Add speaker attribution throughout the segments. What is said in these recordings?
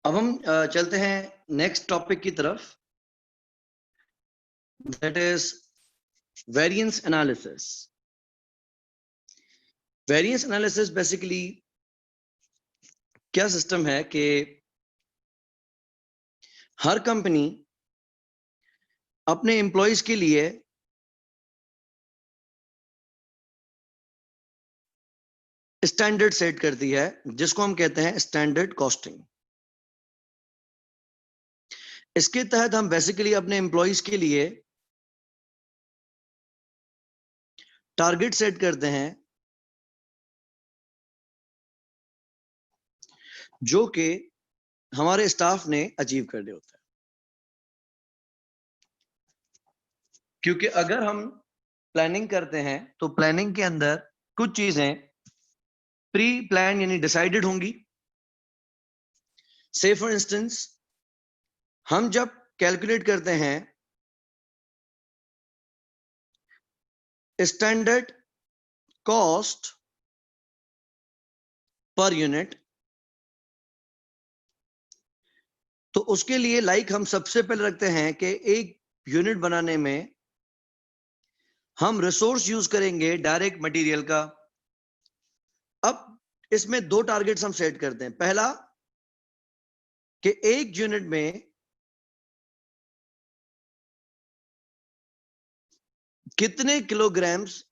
Speaker 1: अब हम चलते हैं नेक्स्ट टॉपिक की तरफ, that is variance analysis. Variance analysis basically क्या सिस्टम है कि हर कंपनी अपने एम्प्लॉयज के लिए स्टैंडर्ड सेट करती है, जिसको हम कहते हैं स्टैंडर्ड कॉस्टिंग। इसके तहत हम बेसिकली अपने एम्प्लॉयज के लिए टारगेट सेट करते हैं, जो कि हमारे स्टाफ ने अचीव करने होता है। क्योंकि अगर हम प्लानिंग करते हैं तो प्लानिंग के अंदर कुछ चीजें प्री प्लान यानी डिसाइडेड होंगी। से फॉर इंस्टेंस, हम जब कैलकुलेट करते हैं स्टैंडर्ड कॉस्ट पर यूनिट, तो उसके लिए हम सबसे पहले रखते हैं कि एक यूनिट बनाने में हम रिसोर्स यूज करेंगे डायरेक्ट मटेरियल का। अब इसमें दो टारगेट्स हम सेट करते हैं। पहला कि एक यूनिट में कितने किलोग्राम्स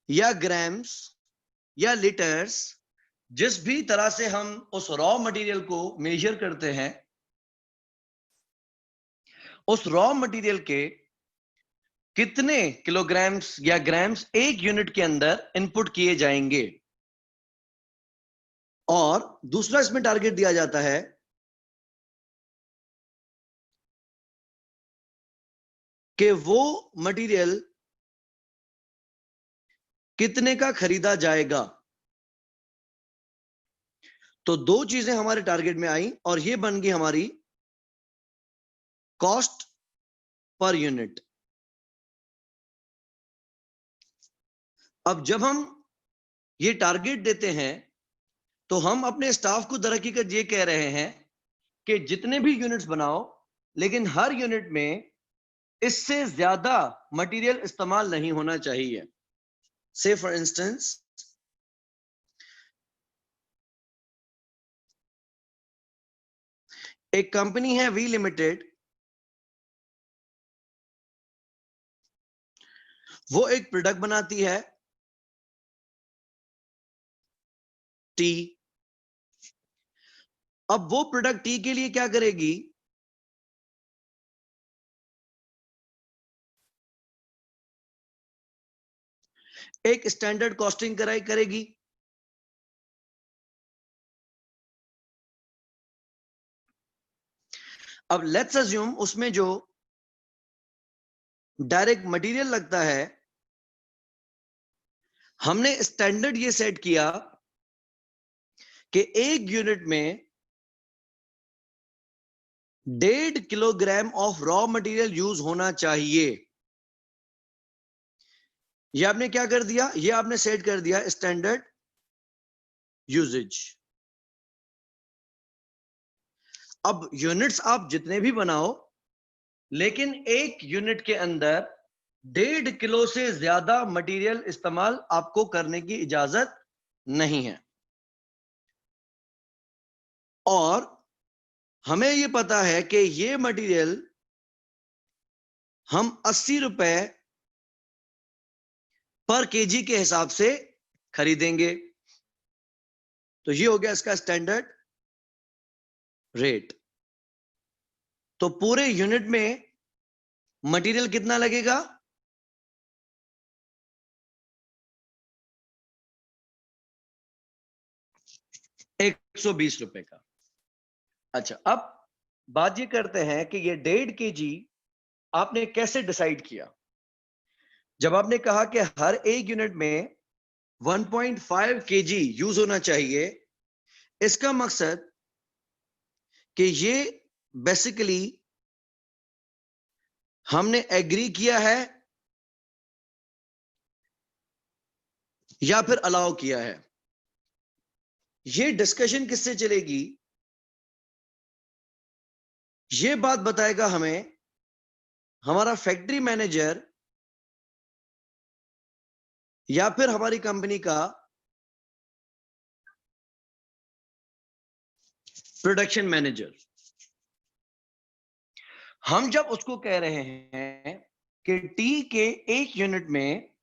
Speaker 1: या ग्राम्स या लीटर्स, जिस भी तरह से हम उस रॉ मटेरियल को मेजर करते हैं, उस रॉ मटेरियल के कितने किलोग्राम्स या ग्राम्स एक यूनिट के अंदर इनपुट किए जाएंगे। और दूसरा इसमें टारगेट दिया जाता है कि वो मटेरियल कितने का खरीदा जाएगा। तो दो चीजें हमारे टारगेट में आई और ये बन गई हमारी कॉस्ट पर यूनिट। अब जब हम ये टारगेट देते हैं तो हम अपने स्टाफ को दरहकीकत ये कह रहे हैं कि जितने भी यूनिट्स बनाओ, लेकिन हर यूनिट में इससे ज्यादा मटेरियल इस्तेमाल नहीं होना चाहिए। से फॉर इंस्टेंस, एक कंपनी है वी लिमिटेड, वो एक प्रोडक्ट बनाती है टी। अब वो प्रोडक्ट टी के लिए क्या करेगी, एक स्टैंडर्ड कॉस्टिंग करेगी। अब लेट्स अज्यूम उसमें जो डायरेक्ट मटेरियल लगता है, हमने स्टैंडर्ड ये सेट किया कि एक यूनिट में 1.5 kilogram of raw material use होना चाहिए। ये आपने क्या कर दिया, ये आपने सेट कर दिया स्टैंडर्ड यूजेज। अब यूनिट्स आप जितने भी बनाओ, लेकिन एक यूनिट के अंदर 1.5 किलो से ज्यादा मटेरियल इस्तेमाल आपको करने की इजाजत नहीं है। और हमें यह पता है कि ये मटेरियल हम 80 रुपए पर केजी के हिसाब से खरीदेंगे। तो ये हो गया इसका स्टैंडर्ड रेट। तो पूरे यूनिट में मटेरियल कितना लगेगा, 120 रुपए का। अच्छा, अब बात ये करते हैं कि ये 1.5 केजी आपने कैसे डिसाइड किया। जब आपने कहा कि हर एक यूनिट में 1.5 केजी यूज होना चाहिए, इसका मकसद कि ये बेसिकली हमने एग्री किया है या फिर अलाउ किया है। ये डिस्कशन किससे चलेगी, ये बात बताएगा हमें हमारा फैक्ट्री मैनेजर या फिर हमारी कंपनी का प्रोडक्शन मैनेजर। हम जब उसको कह रहे हैं कि टी के एक यूनिट में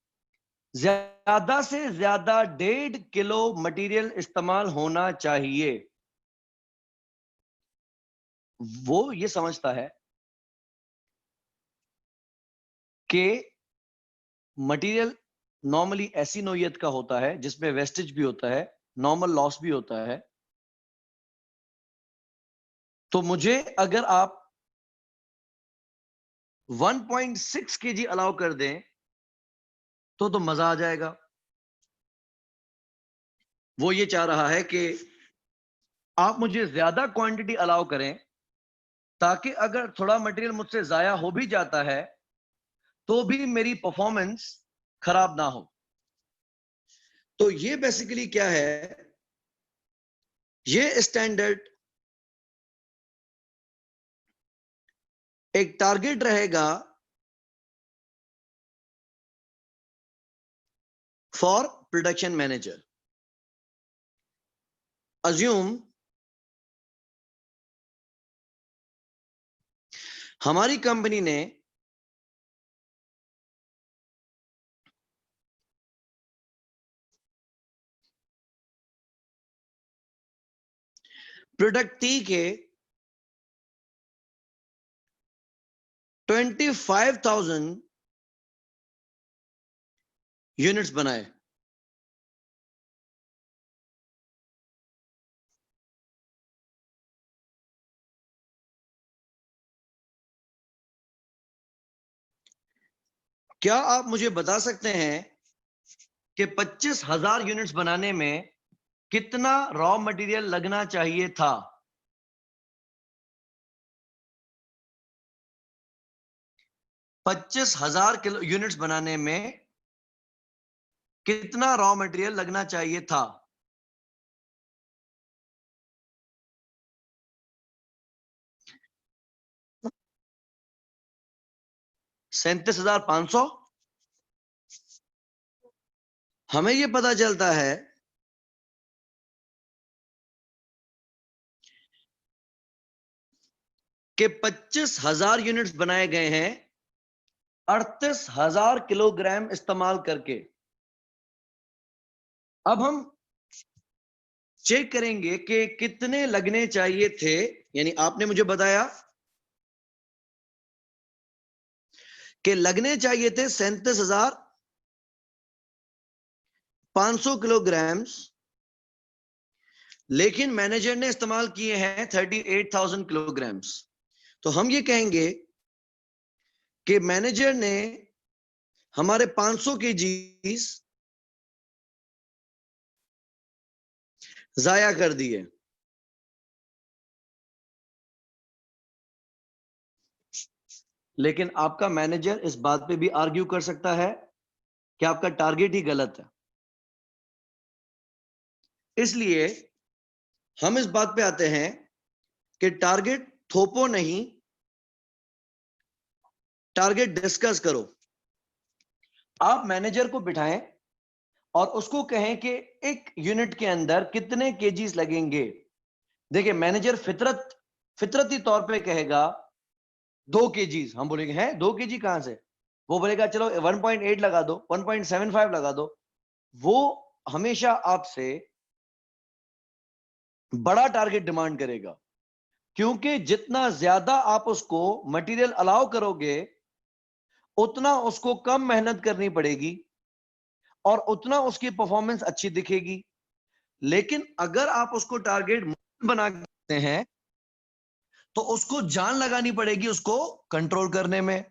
Speaker 1: ज्यादा से ज्यादा 1.5 किलो मटेरियल इस्तेमाल होना चाहिए, वो ये समझता है कि मटेरियल नॉर्मली ऐसी नौइयत का होता है जिसमें वेस्टेज भी होता है, नॉर्मल लॉस भी होता है। तो मुझे अगर आप 1.6 केजी अलाउ कर दें तो मजा आ जाएगा। वो ये चाह रहा है कि आप मुझे ज्यादा क्वांटिटी अलाउ करें ताकि अगर थोड़ा मटेरियल मुझसे जाया हो भी जाता है तो भी मेरी परफॉर्मेंस खराब ना हो। तो ये बेसिकली क्या है, ये स्टैंडर्ड एक टारगेट रहेगा फॉर प्रोडक्शन मैनेजर। अज्यूम हमारी कंपनी ने प्रोडक्ट टी के 25,000 यूनिट्स बनाए। क्या आप मुझे बता सकते हैं कि 25,000 यूनिट्स बनाने में कितना रॉ मटेरियल लगना चाहिए था? 25,000 किलो यूनिट्स बनाने में कितना रॉ मटेरियल लगना चाहिए था? $37,500। हमें यह पता चलता है कि 25,000 यूनिट्स बनाए गए हैं 38,000 किलोग्राम इस्तेमाल करके। अब हम चेक करेंगे कि कितने लगने चाहिए थे। यानी आपने मुझे बताया कि लगने चाहिए थे 37,500 किलोग्राम, लेकिन मैनेजर ने इस्तेमाल किए हैं 38,000 किलोग्राम। तो हम ये कहेंगे कि मैनेजर ने हमारे 500 केजी जाया कर दिए। लेकिन आपका मैनेजर इस बात पे भी आर्ग्यू कर सकता है कि आपका टारगेट ही गलत है। इसलिए हम इस बात पे आते हैं कि टारगेट थोपो नहीं, टारगेट डिस्कस करो। आप मैनेजर को बिठाएं और उसको कहें कि एक यूनिट के अंदर कितने केजीज लगेंगे। देखिए मैनेजर फितरती तौर पे कहेगा 2 केजीज। हम बोलेंगे हैं 2 केजी कहां से? वो बोलेगा चलो 1.8 लगा दो, 1.75 लगा दो। वो हमेशा आपसे बड़ा टारगेट डिमांड करेगा, क्योंकि जितना ज्यादा आप उसको मटेरियल अलाउ करोगे उतना उसको कम मेहनत करनी पड़ेगी और उतना उसकी परफॉर्मेंस अच्छी दिखेगी। लेकिन अगर आप उसको टारगेट बना सकते हैं तो उसको जान लगानी पड़ेगी उसको कंट्रोल करने में।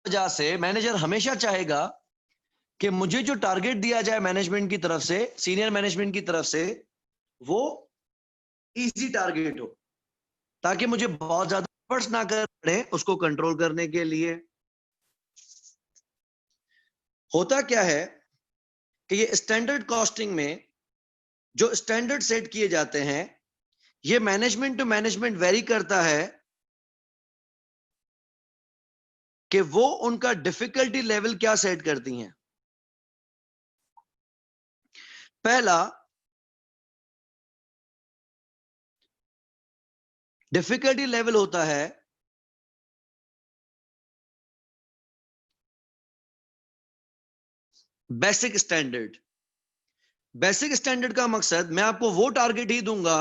Speaker 1: वजह से मैनेजर हमेशा चाहेगा कि मुझे जो टारगेट दिया जाए मैनेजमेंट की तरफ से, सीनियर मैनेजमेंट की तरफ से, वो इजी टारगेट हो, ताकि मुझे बहुत ज्यादा एफर्ट्स ना करने पड़े उसको कंट्रोल करने के लिए। होता क्या है कि ये स्टैंडर्ड कॉस्टिंग में जो स्टैंडर्ड सेट किए जाते हैं, ये मैनेजमेंट टू मैनेजमेंट वेरी करता है कि वो उनका डिफिकल्टी लेवल क्या सेट करती हैं। पहला डिफिकल्टी लेवल होता है बेसिक स्टैंडर्ड। बेसिक स्टैंडर्ड का मकसद, मैं आपको वो टारगेट ही दूंगा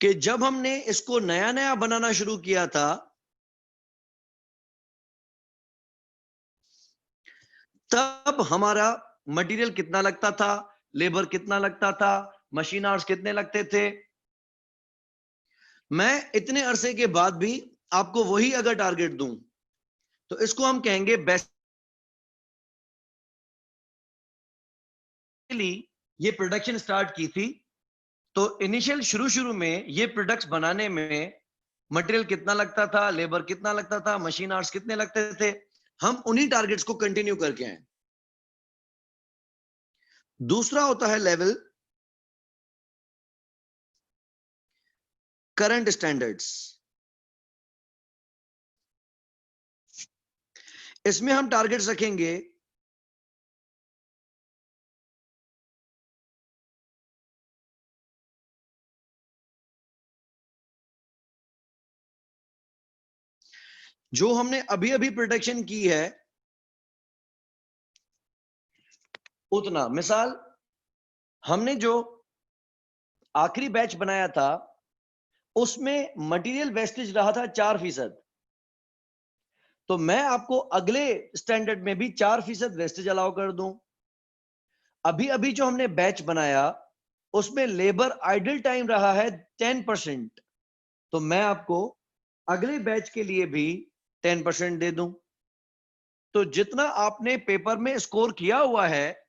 Speaker 1: कि जब हमने इसको नया नया बनाना शुरू किया था, तब हमारा मटेरियल कितना लगता था, लेबर कितना लगता था, मशीन आवर्स कितने लगते थे। मैं इतने अरसे के बाद भी आपको वही अगर टारगेट दूं, तो इसको हम कहेंगे बेसिकली ये प्रोडक्शन स्टार्ट की थी, तो इनिशियल शुरू में ये प्रोडक्ट्स बनाने में मटेरियल कितना लगता था, लेबर कितना लगता था, मशीन आवर्स कितने लगते थे, हम उन्हीं टारगेट्स को कंटिन्यू करके आए। दूसरा होता है लेवल करंट स्टैंडर्ड्स। इसमें हम टारगेट्स रखेंगे जो हमने अभी अभी प्रोडक्शन की है उतना। मिसाल, हमने जो आखिरी बैच बनाया था उसमें मटेरियल वेस्टेज रहा था 4%, तो मैं आपको अगले स्टैंडर्ड में भी 4% वेस्टेज अलाउ कर दूं। अभी अभी जो हमने बैच बनाया उसमें लेबर आइडल टाइम रहा है 10%, तो मैं आपको अगले बैच के लिए भी 10% दे दूं। तो जितना आपने पेपर में स्कोर किया हुआ है,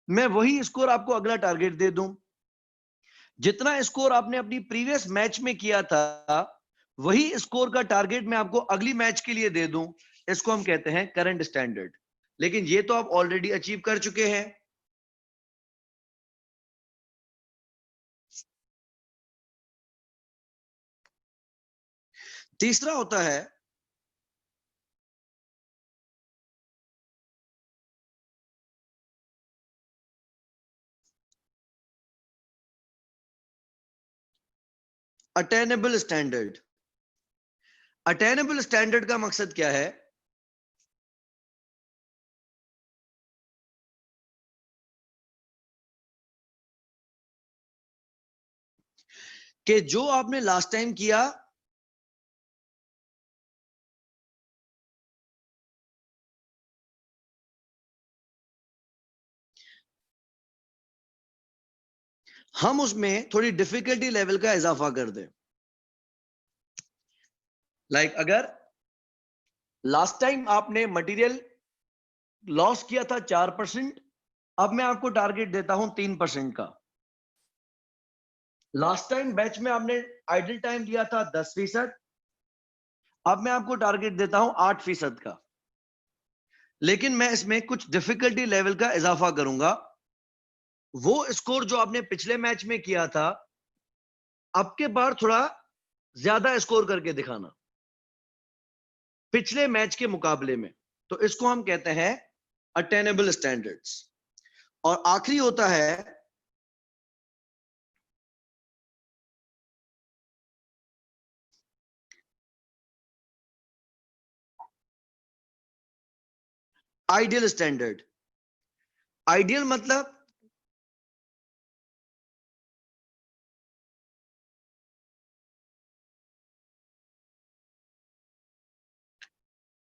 Speaker 1: मैं वही स्कोर आपको अगला टारगेट दे दूं। जितना स्कोर आपने अपनी प्रीवियस मैच में किया था, वही स्कोर का टारगेट मैं आपको अगली मैच के लिए दे दूं। इसको हम कहते हैं करंट स्टैंडर्ड। लेकिन ये तो आप ऑलरेडी अचीव कर चुके हैं। तीसरा होता है अटेनेबल स्टैंडर्ड। अटेनेबल स्टैंडर्ड का मकसद क्या है? कि जो आपने लास्ट टाइम किया हम उसमें थोड़ी डिफिकल्टी लेवल का इजाफा कर दें। अगर लास्ट टाइम आपने मटेरियल लॉस किया था 4%, अब मैं आपको टारगेट देता हूं 3% का। लास्ट टाइम बैच में आपने आइडल टाइम दिया था 10%, अब मैं आपको टारगेट देता हूं 8% का। लेकिन मैं इसमें कुछ डिफिकल्टी लेवल का इजाफा करूंगा। वो स्कोर जो आपने पिछले मैच में किया था, अब के बार थोड़ा ज्यादा स्कोर करके दिखाना पिछले मैच के मुकाबले में। तो इसको हम कहते हैं अटेनेबल स्टैंडर्ड्स। और आखिरी होता है आइडियल स्टैंडर्ड। आइडियल मतलब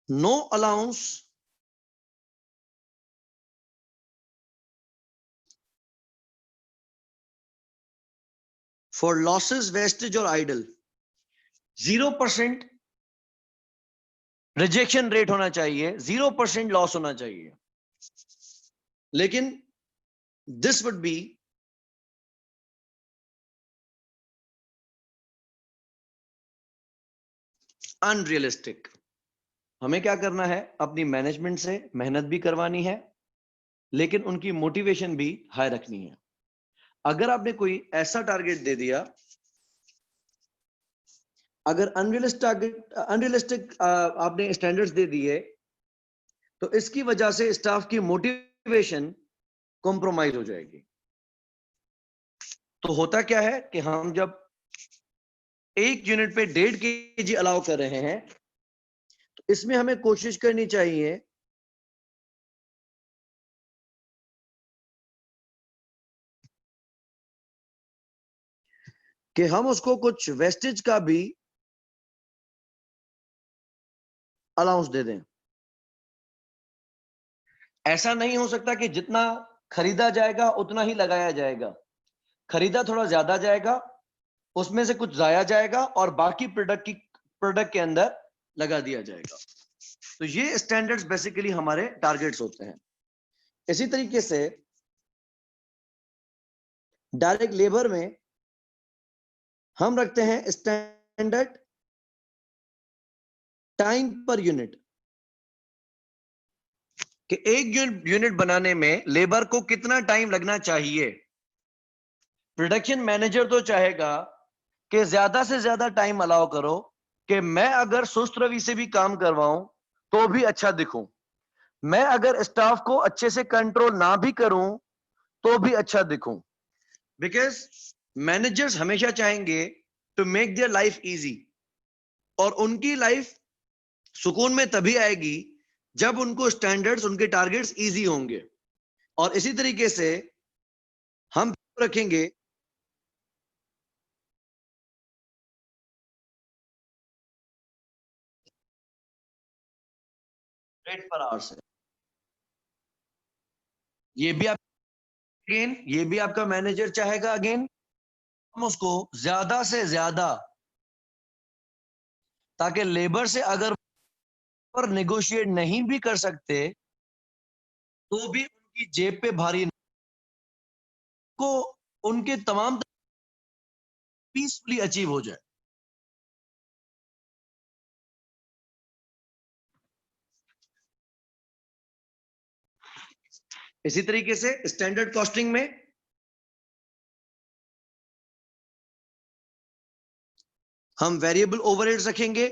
Speaker 1: no allowance for losses, wastage और आइडल। 0% रिजेक्शन रेट होना चाहिए, 0% लॉस होना चाहिए। लेकिन this would be अनरियलिस्टिक। हमें क्या करना है, अपनी मैनेजमेंट से मेहनत भी करवानी है, लेकिन उनकी मोटिवेशन भी हाई रखनी है। अगर आपने कोई ऐसा टारगेट दे दिया, अगर अनरियलिस्टिक आपने स्टैंडर्ड्स दे दिए, तो इसकी वजह से स्टाफ की मोटिवेशन कॉम्प्रोमाइज हो जाएगी। तो होता क्या है कि हम जब एक यूनिट पे 1.5 kg अलाउ कर रहे हैं, तो इसमें हमें कोशिश करनी चाहिए कि हम उसको कुछ वेस्टेज का भी अलाउंस दे दें। ऐसा नहीं हो सकता कि जितना खरीदा जाएगा उतना ही लगाया जाएगा। खरीदा थोड़ा ज्यादा जाएगा, उसमें से कुछ जाया जाएगा और बाकी प्रोडक्ट के अंदर लगा दिया जाएगा। तो ये स्टैंडर्ड्स बेसिकली हमारे टारगेट्स होते हैं। इसी तरीके से डायरेक्ट लेबर में हम रखते हैं स्टैंडर्ड टाइम पर यूनिट, कि एक यूनिट बनाने में लेबर को कितना टाइम लगना चाहिए। प्रोडक्शन मैनेजर तो चाहेगा कि ज्यादा से ज्यादा टाइम अलाउ करो, कि मैं अगर सुस्त रवि से भी काम करवाऊं तो भी अच्छा दिखूं, मैं अगर स्टाफ को अच्छे से कंट्रोल ना भी करूं तो भी अच्छा दिखूं। बिकॉज मैनेजर्स हमेशा चाहेंगे to make their life easy, और उनकी लाइफ सुकून में तभी आएगी जब उनको स्टैंडर्ड्स, उनके टारगेट्स इजी होंगे। और इसी तरीके से हम रखेंगे रेट पर आवर से। ये भी आप अगेन, ये भी आपका मैनेजर चाहेगा अगेन हम उसको ज्यादा से ज्यादा, ताकि लेबर से अगर पर नेगोशिएट नहीं भी कर सकते तो भी उनकी जेब पे भारी को उनके तमाम पीसफुली अचीव हो जाए। इसी तरीके से स्टैंडर्ड कॉस्टिंग में हम वेरिएबल ओवरहेड्स रखेंगे।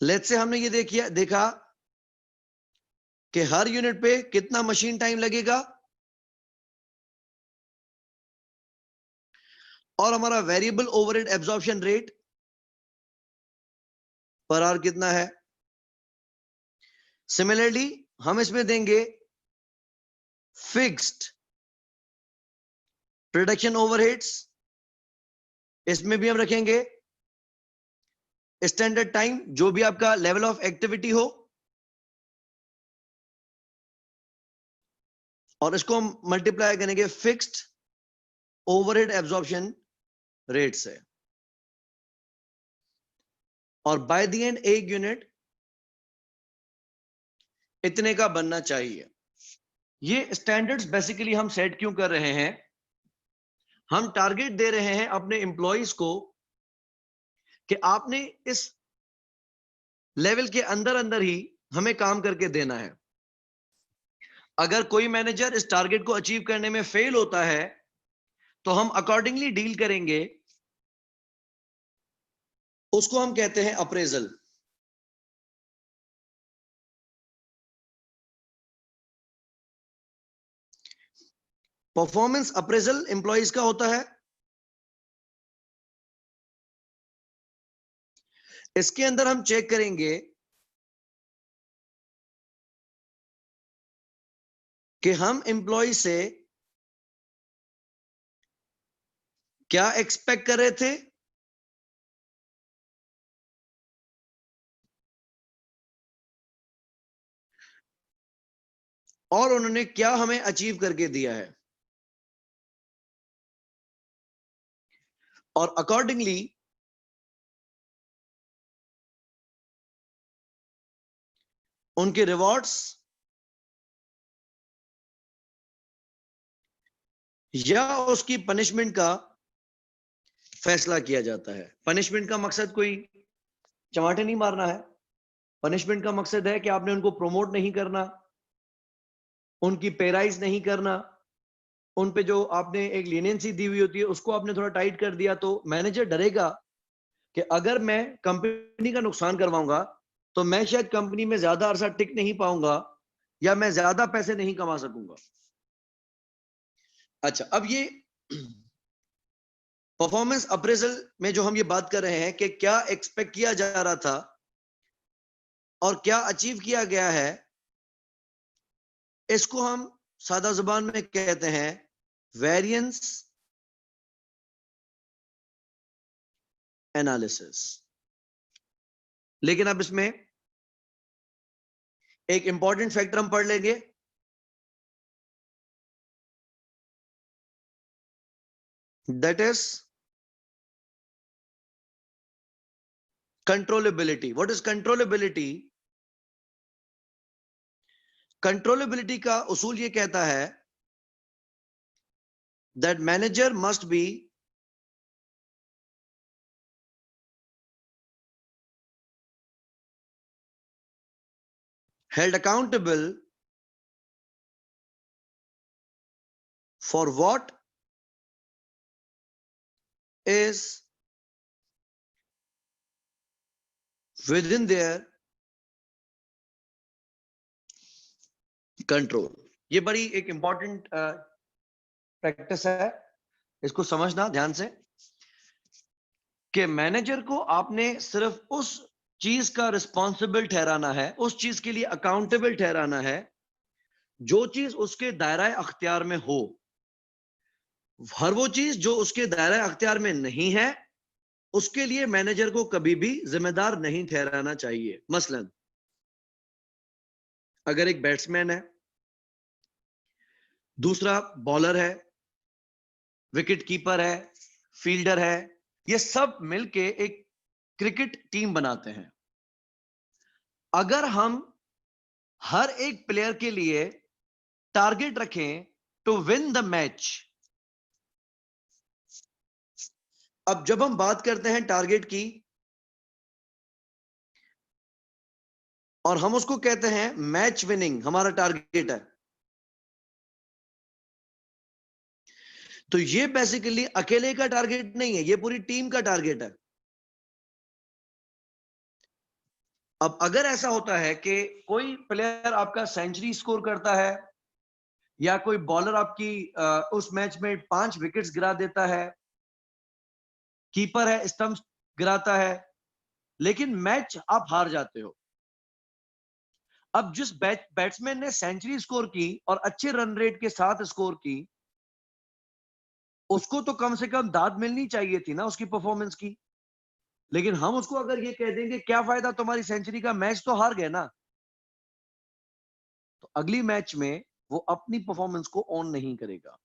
Speaker 1: लेट्स से हमने ये देखा कि हर यूनिट पे कितना मशीन टाइम लगेगा, और हमारा variable overhead absorption rate per hour कितना है। सिमिलरली हम इसमें देंगे फिक्स्ड प्रोडक्शन ओवरहेड्स, इसमें भी हम रखेंगे स्टैंडर्ड टाइम, जो भी आपका लेवल ऑफ एक्टिविटी हो, और इसको हम मल्टीप्लाई करेंगे फिक्स्ड ओवरहेड एब्जॉर्प्शन रेट से। और बाय द एंड एक यूनिट इतने का बनना चाहिए। ये स्टैंडर्ड्स बेसिकली हम सेट क्यों कर रहे हैं, हम टारगेट दे रहे हैं अपने एम्प्लॉइज को कि आपने इस लेवल के अंदर अंदर ही हमें काम करके देना है। अगर कोई मैनेजर इस टारगेट को अचीव करने में फेल होता है तो हम अकॉर्डिंगली डील करेंगे, उसको हम कहते हैं अप्रेजल। परफॉर्मेंस अप्रेजल एम्प्लॉइज का होता है। इसके अंदर हम चेक करेंगे कि हम एम्प्लॉय से क्या एक्सपेक्ट कर रहे थे और उन्होंने क्या हमें अचीव करके दिया है, और अकॉर्डिंगली उनके रिवॉर्ड्स या उसकी पनिशमेंट का फैसला किया जाता है। पनिशमेंट का मकसद कोई चमाटे नहीं मारना है, पनिशमेंट का मकसद है कि आपने उनको प्रमोट नहीं करना, उनकी पेराइज नहीं करना, उन पे जो आपने एक लीनियंसी दी हुई होती है उसको आपने थोड़ा टाइट कर दिया। तो मैनेजर डरेगा कि अगर मैं कंपनी का नुकसान करवाऊंगा तो मैं शायद कंपनी में ज्यादा अरसा टिक नहीं पाऊंगा या मैं ज्यादा पैसे नहीं कमा सकूंगा। अच्छा, अब ये परफॉर्मेंस अप्रेजल में जो हम ये बात कर रहे हैं कि क्या एक्सपेक्ट किया जा रहा था और क्या अचीव किया गया है, इसको हम सादा जुबान में कहते हैं वेरिएंस एनालिसिस। लेकिन अब इसमें एक इंपॉर्टेंट फैक्टर हम पढ़ लेंगे, that is controllability. What is controllability? Controllability का उसूल ये कहता है that manager must be held accountable for what is within their control। ये बड़ी एक इंपॉर्टेंट प्रैक्टिस है, इसको समझना ध्यान से कि मैनेजर को आपने सिर्फ उस चीज का रिस्पॉन्सिबल ठहराना है, उस चीज के लिए अकाउंटेबल ठहराना है जो चीज उसके दायरा अख्तियार में हो। हर वो चीज जो उसके दायरा अख्तियार में नहीं है उसके लिए मैनेजर को कभी भी जिम्मेदार नहीं ठहराना चाहिए। मसलन अगर एक बैट्समैन है, दूसरा बॉलर है, विकेट कीपर है, फील्डर है, ये सब मिलके एक क्रिकेट टीम बनाते हैं। अगर हम हर एक प्लेयर के लिए टारगेट रखें टू विन द मैच, अब जब हम बात करते हैं टारगेट की और हम उसको कहते हैं मैच विनिंग हमारा टारगेट है, तो ये बेसिकली अकेले का टारगेट नहीं है, ये पूरी टीम का टारगेट है। अब अगर ऐसा होता है कि कोई प्लेयर आपका सेंचुरी स्कोर करता है या कोई बॉलर आपकी उस मैच में 5 विकेट्स गिरा देता है, कीपर है स्टंप्स गिराता है, लेकिन मैच आप हार जाते हो। अब जिस बैट्समैन ने सेंचुरी स्कोर की और अच्छे रन रेट के साथ स्कोर की, उसको तो कम से कम दाद मिलनी चाहिए थी ना उसकी परफॉर्मेंस की। लेकिन हम उसको अगर ये कह देंगे क्या फायदा तुम्हारी सेंचुरी का, मैच तो हार गए ना, तो अगली मैच में वो अपनी परफॉर्मेंस को ऑन नहीं करेगा,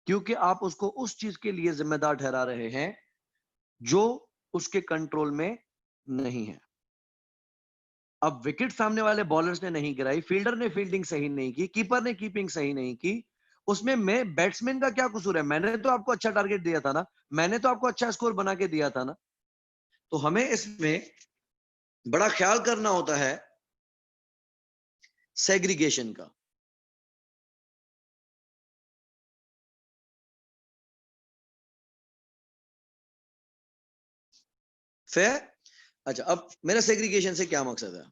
Speaker 1: क्योंकि आप उसको उस चीज के लिए जिम्मेदार ठहरा रहे हैं जो उसके कंट्रोल में नहीं है। अब विकेट सामने वाले बॉलर्स ने नहीं गिराई, फील्डर ने फील्डिंग सही नहीं की, कीपर ने कीपिंग सही नहीं की, उसमें मैं बैट्समैन का क्या कसूर है? मैंने तो आपको अच्छा टारगेट दिया था ना, मैंने तो आपको अच्छा स्कोर बना के दिया था ना। तो हमें इसमें बड़ा ख्याल करना होता है सेग्रीगेशन का। फेयर? अच्छा, अब मेरा सेग्रीगेशन से क्या मकसद है?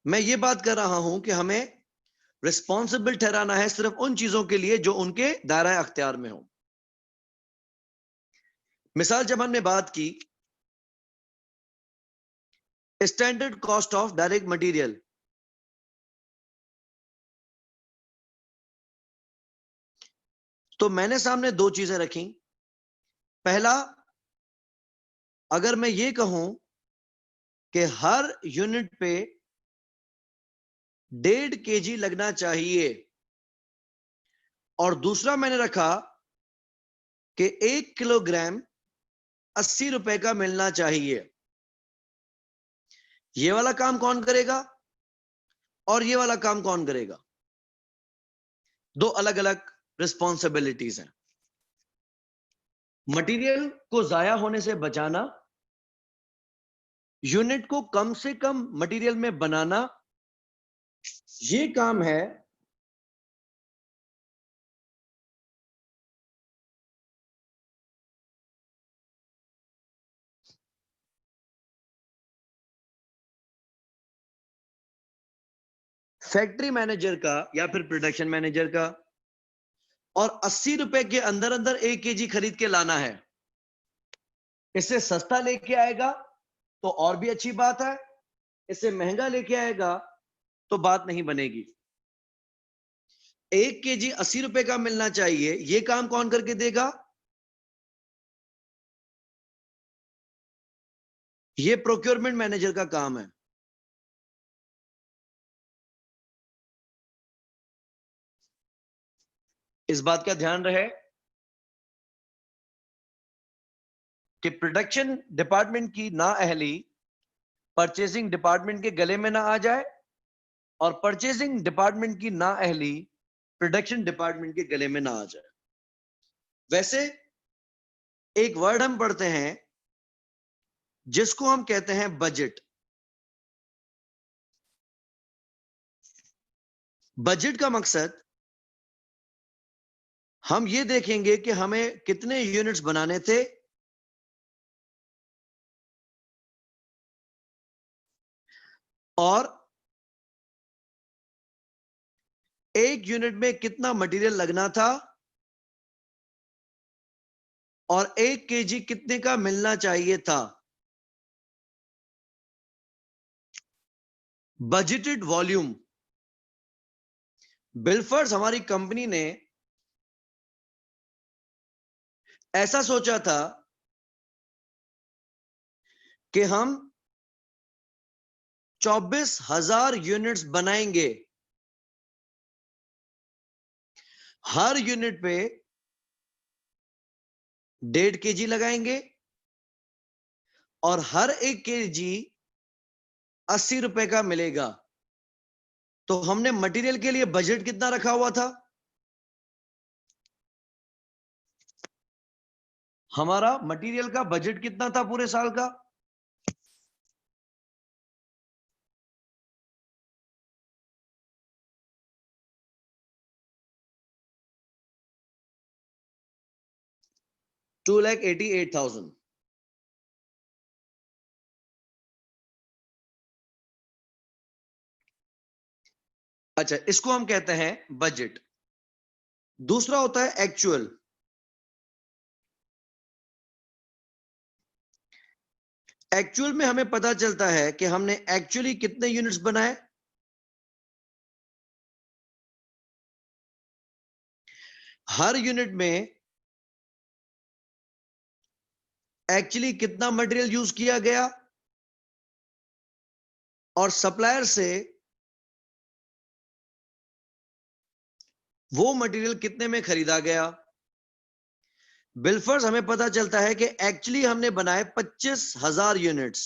Speaker 1: मैं ये बात कर रहा हूं कि हमें रिस्पॉन्सिबल ठहराना है सिर्फ उन चीजों के लिए जो उनके दायरा अख्तियार में हो। मिसाल जब हमने बात की standard cost of direct material, तो मैंने सामने दो चीजें रखी। पहला, अगर मैं ये कहूं कि हर यूनिट पे 1.5 kg लगना चाहिए, और दूसरा मैंने रखा कि 1 किलोग्राम 80 रुपए का मिलना चाहिए, ये वाला काम कौन करेगा और ये वाला काम कौन करेगा? दो अलग अलग रिस्पॉन्सिबिलिटीज हैं। मटेरियल को जाया होने से बचाना, यूनिट को कम से कम मटेरियल में बनाना, ये काम है फैक्ट्री मैनेजर का या फिर प्रोडक्शन मैनेजर का। और 80 रुपए के अंदर अंदर 1 केजी खरीद के लाना है। इससे सस्ता लेके आएगा तो और भी अच्छी बात है, इससे महंगा लेके आएगा तो बात नहीं बनेगी। 1 केजी 80 रुपए का मिलना चाहिए, ये काम कौन करके देगा? ये प्रोक्योरमेंट मैनेजर का काम है। इस बात का ध्यान रहे कि प्रोडक्शन डिपार्टमेंट की नाअहली परचेसिंग डिपार्टमेंट के गले में ना आ जाए और परचेसिंग डिपार्टमेंट की नाअहली प्रोडक्शन डिपार्टमेंट के गले में ना आ जाए। वैसे एक वर्ड हम पढ़ते हैं जिसको हम कहते हैं बजट। बजट का मकसद हम ये देखेंगे कि हमें कितने यूनिट्स बनाने थे और एक यूनिट में कितना मटेरियल लगना था और 1 केजी कितने का मिलना चाहिए था। Budgeted volume. बिल्फर्स हमारी कंपनी ने ऐसा सोचा था कि हम 24,000 यूनिट्स बनाएंगे। हर यूनिट पे 1.5 केजी लगाएंगे और हर 1 केजी 80 रुपए का मिलेगा। तो हमने मटेरियल के लिए बजट कितना रखा हुआ था? हमारा मटेरियल का बजट कितना था पूरे साल का? $288,000। अच्छा, इसको हम कहते हैं बजट। दूसरा होता है एक्चुअल। एक्चुअल में हमें पता चलता है कि हमने एक्चुअली कितने यूनिट्स बनाए। हर यूनिट में एक्चुअली कितना मटेरियल यूज किया गया और सप्लायर से वो मटेरियल कितने में खरीदा गया। बिल्फर्स हमें पता चलता है कि एक्चुअली हमने बनाए 25,000 यूनिट्स।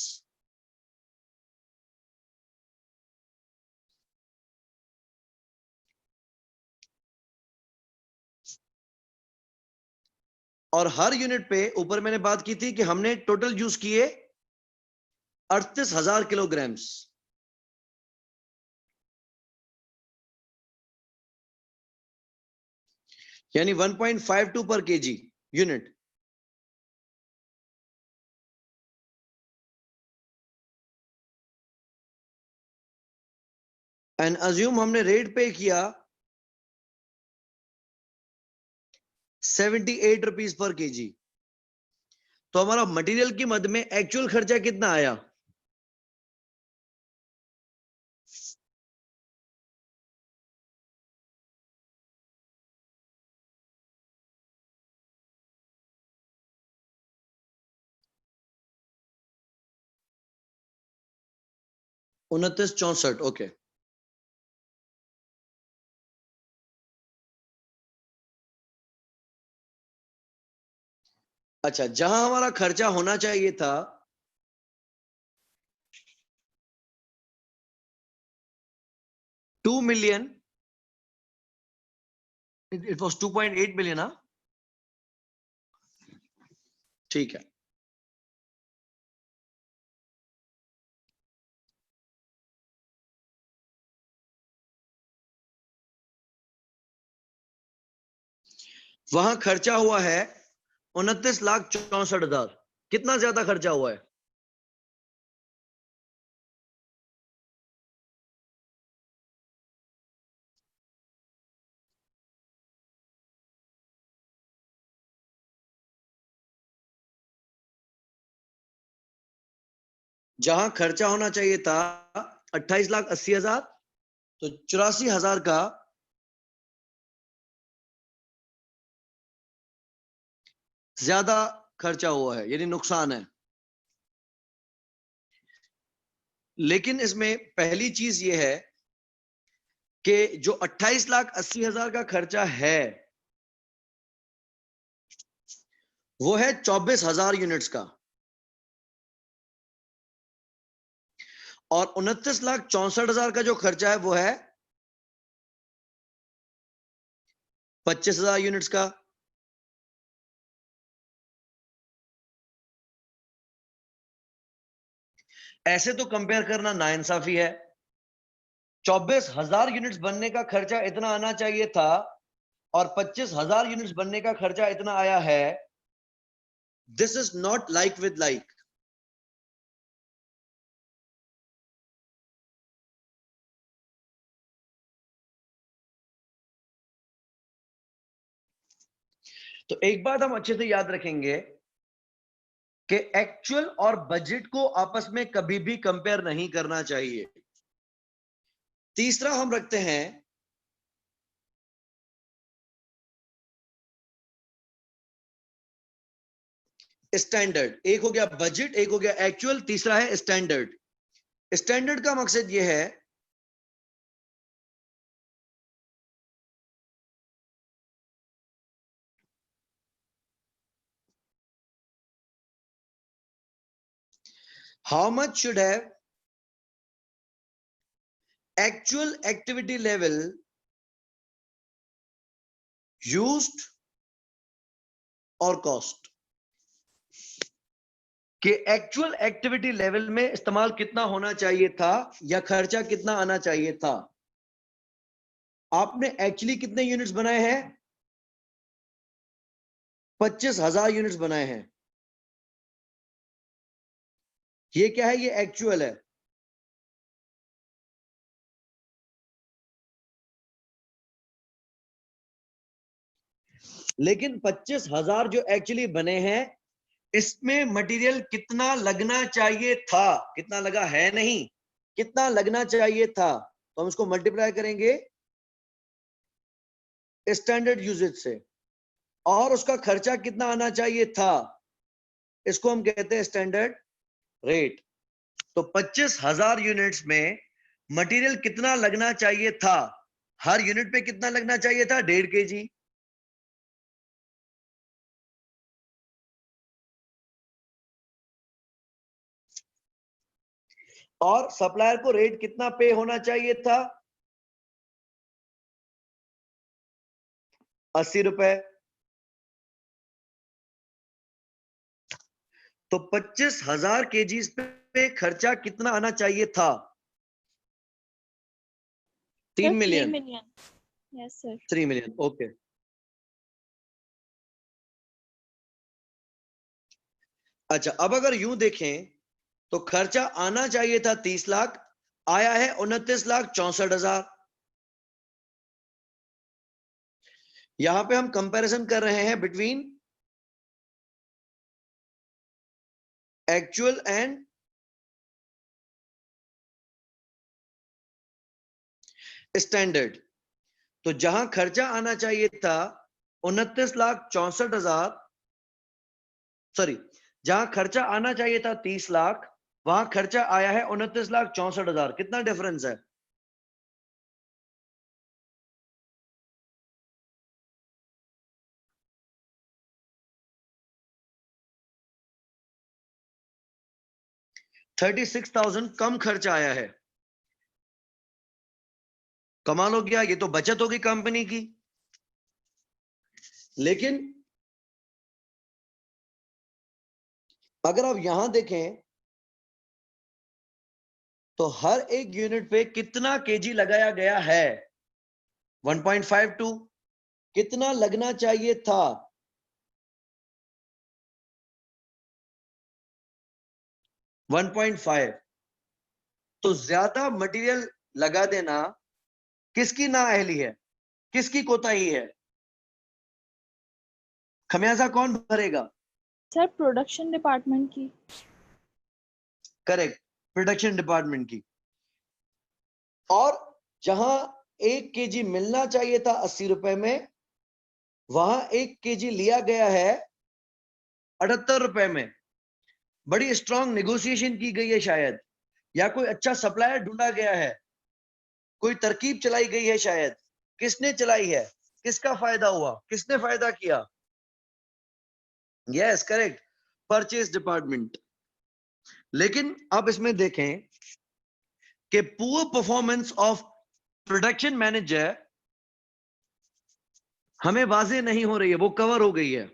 Speaker 1: और हर यूनिट पे ऊपर मैंने बात की थी कि हमने टोटल यूज किए 38,000 किलोग्राम्स। यानी 1.52 पर केजी यूनिट। एंड अज्यूम हमने रेट पे किया 78 रुपीज पर केजी। तो हमारा मटेरियल की मद में एक्चुअल खर्चा कितना आया? $29.64। ओके। अच्छा, जहां हमारा खर्चा होना चाहिए था $2 मिलियन It was 2.8 billion, हाँ? ठीक है। वहां खर्चा हुआ है 29,64,000। कितना ज्यादा खर्चा हुआ है? जहां खर्चा होना चाहिए था 28,80,000, तो 84,000 का ज्यादा खर्चा हुआ है, यानी नुकसान है। लेकिन इसमें पहली चीज यह है कि जो 28,80,000 का खर्चा है वो है 24,000 यूनिट्स का, और 29,64,000 का जो खर्चा है वो है 25,000 यूनिट्स का। ऐसे तो कंपेयर करना नाइंसाफी है। 24,000 यूनिट्स बनने का खर्चा इतना आना चाहिए था और 25,000 यूनिट्स बनने का खर्चा इतना आया है। This is not like with like. तो एक बात हम अच्छे से याद रखेंगे कि एक्चुअल और बजट को आपस में कभी भी कंपेयर नहीं करना चाहिए। तीसरा हम रखते हैं स्टैंडर्ड। एक हो गया बजट, एक हो गया एक्चुअल, तीसरा है स्टैंडर्ड। स्टैंडर्ड का मकसद यह है how much should have actual activity level used और कॉस्ट, कि एक्चुअल एक्टिविटी लेवल में इस्तेमाल कितना होना चाहिए था या खर्चा कितना आना चाहिए था। आपने एक्चुअली कितने यूनिट्स बनाए हैं? 25,000 यूनिट्स बनाए हैं। ये क्या है? ये एक्चुअल है। लेकिन 25,000 जो एक्चुअली बने हैं इसमें मटेरियल कितना लगना चाहिए था, कितना लगा है नहीं, कितना लगना चाहिए था, तो हम इसको मल्टीप्लाई करेंगे स्टैंडर्ड यूजेज से, और उसका खर्चा कितना आना चाहिए था, इसको हम कहते हैं स्टैंडर्ड रेट। तो 25,000 यूनिट्स में मटेरियल कितना लगना चाहिए था? हर यूनिट पे कितना लगना चाहिए था? 1.5 kg। और सप्लायर को रेट कितना पे होना चाहिए था? 80 रुपए। तो 25,000 केजीज पे खर्चा कितना आना चाहिए था? 3 million.
Speaker 2: 3 million. Yes, sir.
Speaker 1: 3 million, okay. अच्छा, अब अगर यूं देखें तो खर्चा आना चाहिए था 30 लाख, आया है 29,64,000। यहां पे हम कंपैरिजन कर रहे हैं बिटवीन एक्चुअल एंड स्टैंडर्ड। तो जहां खर्चा आना चाहिए था 29,64,000, सॉरी, जहां खर्चा आना चाहिए था 30 लाख, वहां खर्चा आया है 29,64,000। कितना डिफरेंस है? $36,000 कम खर्चा आया है। कमाल हो गया, ये तो बचत होगी कंपनी की। लेकिन अगर आप यहां देखें तो हर एक यूनिट पे कितना केजी लगाया गया है, 1.52। कितना लगना चाहिए था, 1.5। तो ज्यादा मटेरियल लगा देना किसकी नाअहली है, किसकी कोताही है? खमियाजा कौन भरेगा?
Speaker 2: सर प्रोडक्शन डिपार्टमेंट की।
Speaker 1: करेक्ट, प्रोडक्शन डिपार्टमेंट की। और जहां 1 केजी मिलना चाहिए था 80 रुपए में, वहां 1 केजी लिया गया है 78 रुपए में। बड़ी स्ट्रांग नेगोशिएशन की गई है शायद, या कोई अच्छा सप्लायर ढूंढा गया है, कोई तरकीब चलाई गई है शायद। किसने चलाई है, किसका फायदा हुआ, किसने फायदा किया? Yes correct, purchase department. लेकिन अब इसमें देखें कि poor performance of production manager हमें वाजे नहीं हो रही है, वो कवर हो गई है।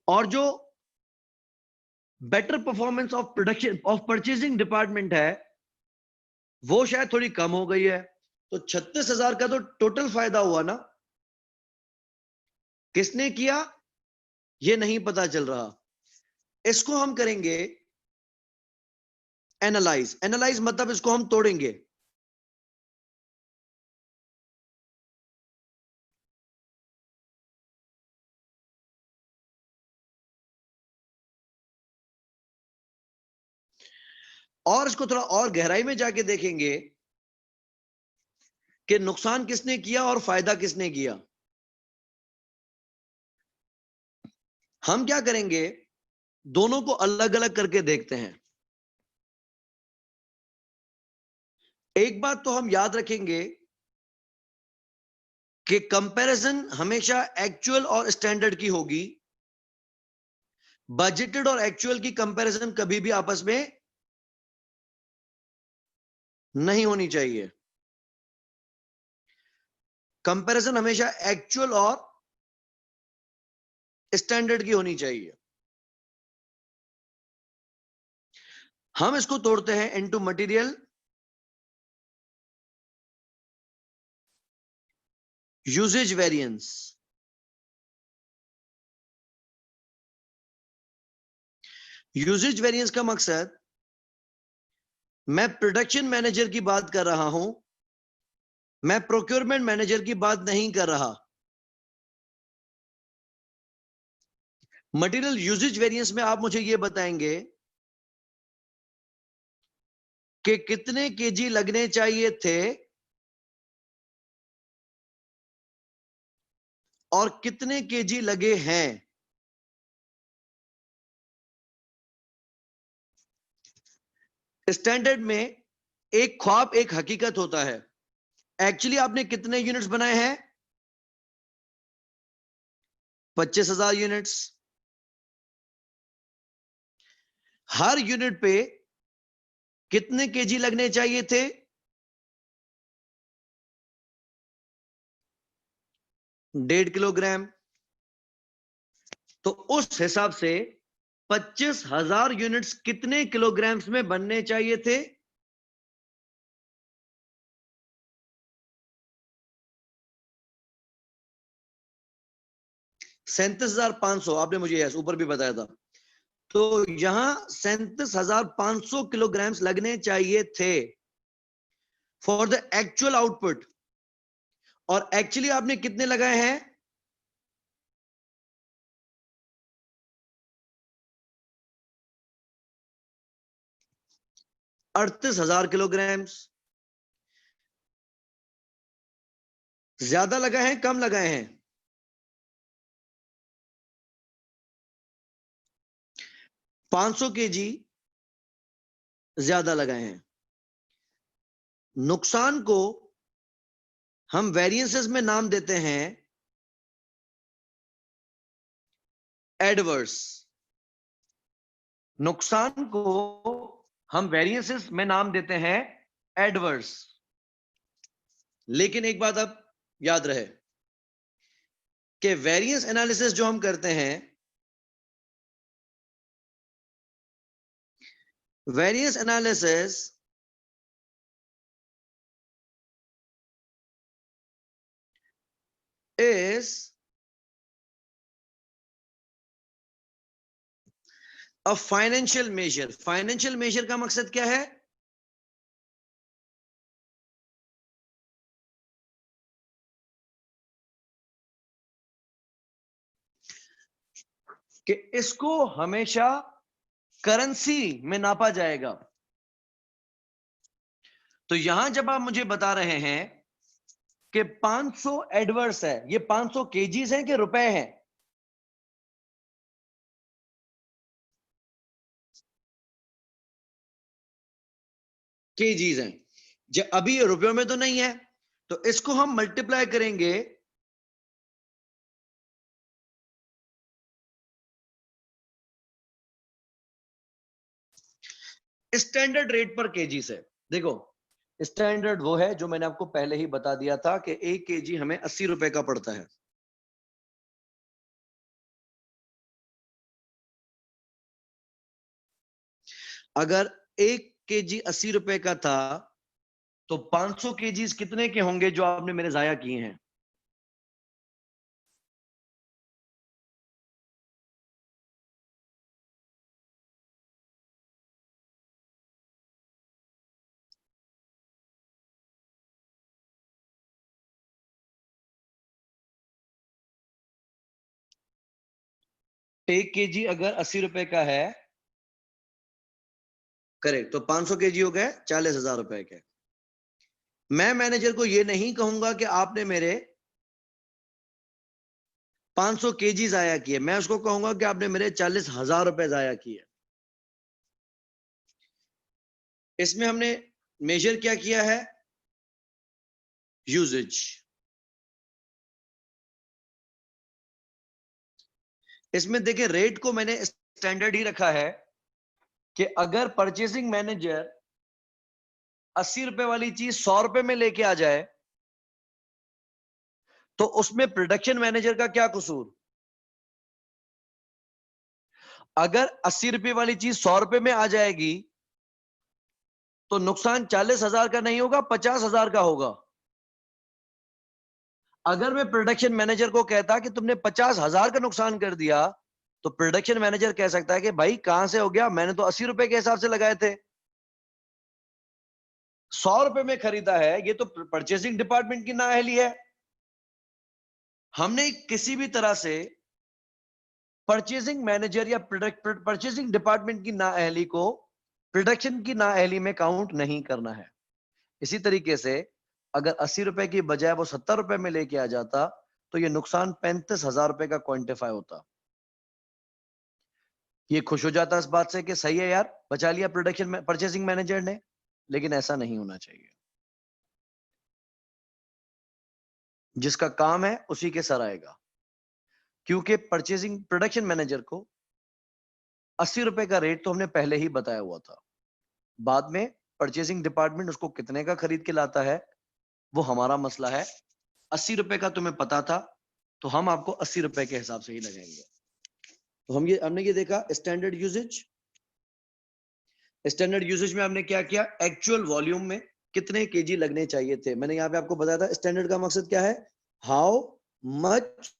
Speaker 1: और जो better performance of production of purchasing department है, वो शायद थोड़ी कम हो गई है। तो 36,000 का तो टोटल फायदा हुआ ना, किसने किया ये नहीं पता चल रहा। इसको हम करेंगे एनालाइज। एनालाइज मतलब इसको हम तोड़ेंगे। और इसको थोड़ा और गहराई में जाके देखेंगे कि नुकसान किसने किया और फायदा किसने किया। हम क्या करेंगे, दोनों को अलग अलग करके देखते हैं। एक बात तो हम याद रखेंगे कि कंपैरिजन हमेशा एक्चुअल और स्टैंडर्ड की होगी। बजटेड और एक्चुअल की कंपैरिजन कभी भी आपस में नहीं होनी चाहिए। कंपैरिजन हमेशा एक्चुअल और स्टैंडर्ड की होनी चाहिए। हम इसको तोड़ते हैं into material usage variance. Usage variance का मकसद, मैं प्रोडक्शन मैनेजर की बात कर रहा हूं, मैं प्रोक्योरमेंट मैनेजर की बात नहीं कर रहा। मटेरियल यूजेज वेरिएंस में आप मुझे यह बताएंगे कि कितने केजी लगने चाहिए थे और कितने केजी लगे हैं। स्टैंडर्ड में एक ख्वाब एक हकीकत होता है। एक्चुअली आपने कितने यूनिट्स बनाए हैं, 25,000 यूनिट्स। हर यूनिट पे कितने केजी लगने चाहिए थे, 1.5 किलोग्राम। तो उस हिसाब से 25,000 यूनिट्स कितने किलोग्राम्स में बनने चाहिए थे, 37,500। आपने मुझे यस ऊपर भी बताया था। तो यहां 37,500 किलोग्राम्स लगने चाहिए थे फॉर द एक्चुअल आउटपुट। और एक्चुअली आपने कितने लगाए हैं, 38,000 किलोग्राम्स। ज्यादा लगाए हैं कम लगाए हैं, 500 केजी ज्यादा लगाए हैं। नुकसान को हम वेरिएंसेस में नाम देते हैं एडवर्स। नुकसान को हम वेरिएंसेस में नाम देते हैं एडवर्स। लेकिन एक बात अब याद रहे, कि वेरिएंस एनालिसिस जो हम करते हैं, variance analysis is a financial measure. Financial measure का मकसद क्या है? कि इसको हमेशा करेंसी में नापा जाएगा। तो यहां जब आप मुझे बता रहे हैं कि 500 एडवर्स है, ये 500 केजीज हैं कि रुपए हैं? केजीज हैं। अभी ये रुपयों में तो नहीं है, तो इसको हम मल्टीप्लाई करेंगे स्टैंडर्ड रेट पर केजी से। देखो, स्टैंडर्ड वो है जो मैंने आपको पहले ही बता दिया था कि 1 केजी हमें 80 रुपए का पड़ता है। अगर 1 केजी 80 रुपए का था, तो 500 केजीज कितने के होंगे जो आपने मेरे जाया किए हैं? एक केजी अगर 80 रुपए का है, करेक्ट, तो 500 केजी हो गए 40,000 रुपए के। मैं मैनेजर को यह नहीं कहूंगा कि आपने मेरे 500 केजी जाया किए, मैं उसको कहूंगा कि आपने मेरे 40,000 रुपए जाया किए। इसमें हमने मेजर क्या किया है? यूजेज। इसमें देखिए, रेट को मैंने स्टैंडर्ड ही रखा है कि अगर परचेसिंग मैनेजर 80 रुपए वाली चीज 100 रुपए में लेके आ जाए, तो उसमें प्रोडक्शन मैनेजर का क्या कसूर? अगर 80 रुपए वाली चीज 100 रुपए में आ जाएगी, तो नुकसान 40,000 का नहीं होगा, 50,000 का होगा। अगर मैं प्रोडक्शन मैनेजर को कहता कि तुमने 50,000 का नुकसान कर दिया, तो प्रोडक्शन मैनेजर कह सकता है कि भाई कहां से हो गया, मैंने तो 80 रुपए के हिसाब से लगाए थे, 100 रुपए में खरीदा है, ये तो परचेसिंग डिपार्टमेंट की नाअहली है। हमने किसी भी तरह से परचेसिंग मैनेजर या परचेसिंग डिपार्टमेंट की नाअहली को प्रोडक्शन की नाअहली में काउंट नहीं करना है। इसी तरीके से अगर 80 रुपए की बजाय वो 70 रुपए में लेके आ जाता, तो ये नुकसान 35,000 रुपए का क्वांटिफाई होता। ये खुश हो जाता इस बात से कि सही है यार, बचा लिया प्रोडक्शन में परचेसिंग मैनेजर ने। लेकिन ऐसा नहीं होना चाहिए। जिसका काम है उसी के सर आएगा, क्योंकि परचेसिंग प्रोडक्शन मैनेजर को 80 रुपए का रेट तो हमने पहले ही बताया हुआ था। बाद में परचेसिंग डिपार्टमेंट उसको कितने का खरीद के लाता है, वो हमारा मसला है। 80 रुपए का तुम्हें पता था, तो हम आपको 80 रुपए के हिसाब से ही लगाएंगे। तो हमने ये देखा स्टैंडर्ड यूजेज। स्टैंडर्ड यूजेज में हमने क्या किया? एक्चुअल वॉल्यूम में कितने केजी लगने चाहिए थे, मैंने यहां पे आपको बताया था। स्टैंडर्ड का मकसद क्या है? How much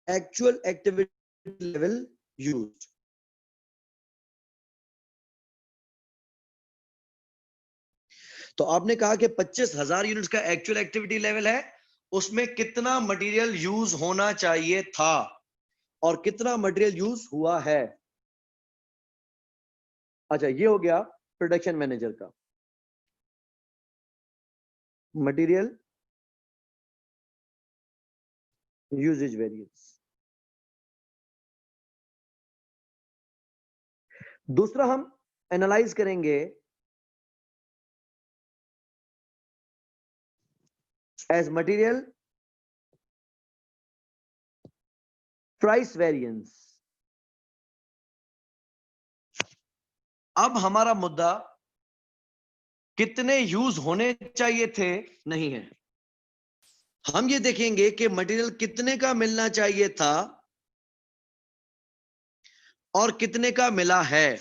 Speaker 1: actual activity level used. तो आपने कहा कि 25,000 यूनिट्स का एक्चुअल एक्टिविटी लेवल है, उसमें कितना मटेरियल यूज होना चाहिए था और कितना मटेरियल यूज हुआ है। अच्छा, ये हो गया प्रोडक्शन मैनेजर का। Material usage variance. दूसरा हम एनालाइज करेंगे एज मटेरियल प्राइस वेरिएंस। अब हमारा मुद्दा कितने यूज होने चाहिए थे नहीं है, हम ये देखेंगे कि मटेरियल कितने का मिलना चाहिए था और कितने का मिला है।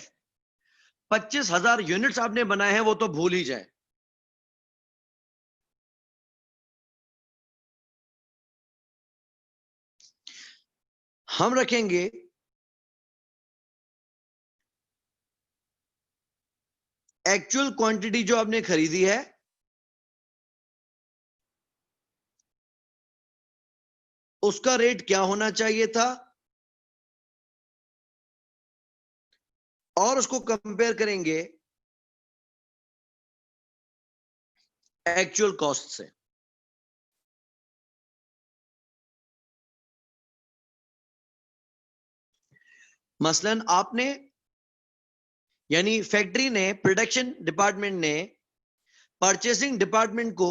Speaker 1: 25,000 यूनिट्स आपने बनाए हैं, वो तो भूल ही जाए। हम रखेंगे एक्चुअल क्वांटिटी जो आपने खरीदी है, उसका रेट क्या होना चाहिए था, और उसको कंपेयर करेंगे एक्चुअल कॉस्ट से। मसलन आपने, यानी फैक्ट्री ने, प्रोडक्शन डिपार्टमेंट ने परचेसिंग डिपार्टमेंट को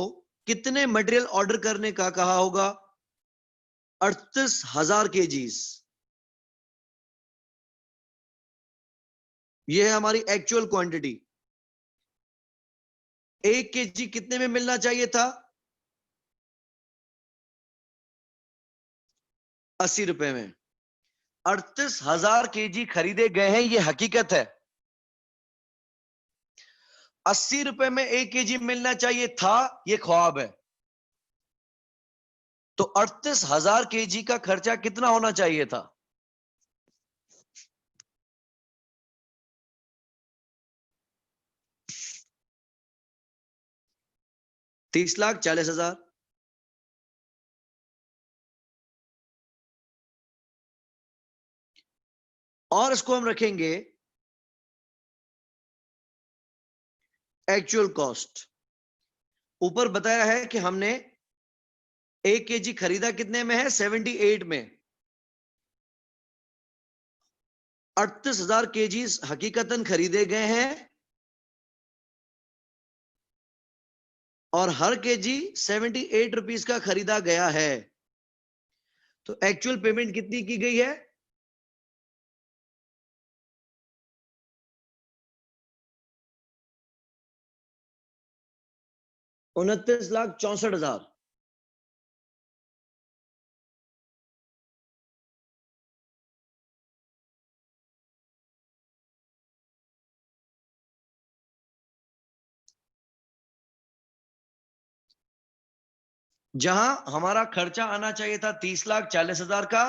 Speaker 1: कितने मटेरियल ऑर्डर करने का कहा होगा? 38,000 केजीज। ये है हमारी एक्चुअल क्वांटिटी। 1 केजी कितने में मिलना चाहिए था? 80 रुपए में। 38,000 केजी खरीदे गए हैं, ये हकीकत है। 80 रुपए में 1 केजी मिलना चाहिए था, ये ख्वाब है। तो 38,000 केजी का खर्चा कितना होना चाहिए था? 30,40,000। और इसको हम रखेंगे एक्चुअल कॉस्ट। ऊपर बताया है कि हमने 1 केजी खरीदा कितने में है? 78 में। 38,000 केजी हकीकतन खरीदे गए हैं, और हर केजी 78 रुपीस का खरीदा गया है। तो एक्चुअल पेमेंट कितनी की गई है? 29,64,000। जहां हमारा खर्चा आना चाहिए था 30,40,000 का,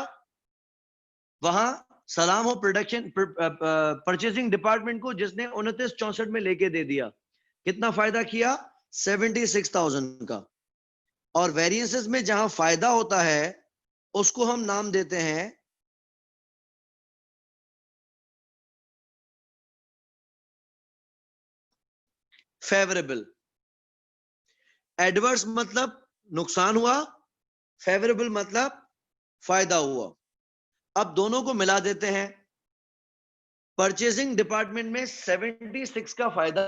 Speaker 1: वहां सलाम हो प्रोडक्शन परचेसिंग डिपार्टमेंट को, जिसने 29,64 में लेके दे दिया। कितना फायदा किया? 76,000 का। और वेरिएंसेस में जहां फायदा होता है, उसको हम नाम देते हैं फेवरेबल। एडवर्स मतलब नुकसान हुआ, फेवरेबल मतलब फायदा हुआ। अब दोनों को मिला देते हैं। परचेसिंग डिपार्टमेंट में 76 का फायदा